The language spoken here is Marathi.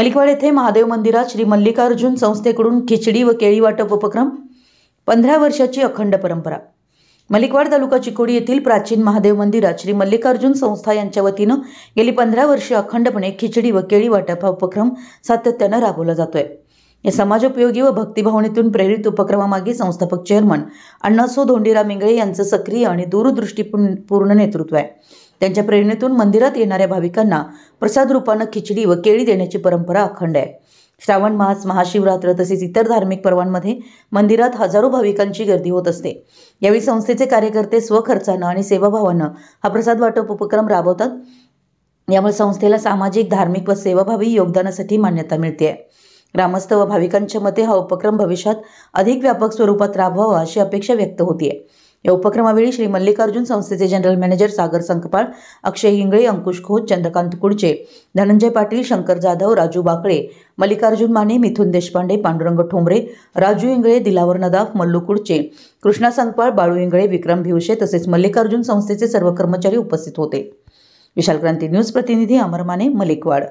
मलिकवाड येथे महादेव मंदिरात श्री मल्लिकार्जुन संस्थेकडून खिचडी व केळी वाटप उपक्रम. 15 वर्षाची अखंड परंपरा. मलिकवाड तालुका चिकोडी येथील प्राचीन महादेव मंदिरात श्री मल्लिकार्जुन संस्था यांच्या वतीनं गेली 15 वर्षे अखंडपणे खिचडी व केळी वाटप हा उपक्रम सातत्यानं राबवला जातोय. या समाजोपयोगी व भक्तिभावनेतून प्रेरित उपक्रमामागे संस्थापक चेअरमन अण्णासो धोंडीराम इंगळे यांचं सक्रिय आणि दूरदृष्टीपूर्ण नेतृत्व आहे. त्यांच्या प्रेरणेतून मंदिरात येणाऱ्या भाविकांना प्रसाद रूपानं खिचडी व केळी देण्याची परंपरा अखंड आहे. श्रावण मास, महाशिवरात्र तसेच इतर धार्मिक पर्वांमध्ये मंदिरात हजारो भाविकांची गर्दी होत असते. यावेळी संस्थेचे कार्यकर्ते स्वखर्चानं आणि सेवाभावानं हा प्रसाद वाटप उपक्रम राबवतात. यामुळे संस्थेला सामाजिक, धार्मिक व सेवाभावी योगदानासाठी मान्यता मिळते. ग्रामस्थ व भाविकांच्या मते हा उपक्रम भविष्यात अधिक व्यापक स्वरूपात राबवावा अशी अपेक्षा व्यक्त होतीये. या उपक्रमावेळी श्री मल्लिकार्जुन संस्थेचे जनरल मॅनेजर सागर संकपाळ, अक्षय इंगळे, अंकुश खोत, चंद्रकांत कुडचे, धनंजय पाटील, शंकर जाधव, राजू बाकळे, मल्लिकार्जुन माने, मिथुन देशपांडे, पांडुरंग ठोंबरे, राजू इंगळे, दिलावर नदाफ, मल्लू कुडचे, कृष्णा संकपाळ, बाळू इंगळे, विक्रम भिवशे तसेच मल्लिकार्जुन संस्थेचे सर्व कर्मचारी उपस्थित होते. विशाल क्रांती न्यूज प्रतिनिधी अमर माने, मलिकवाड.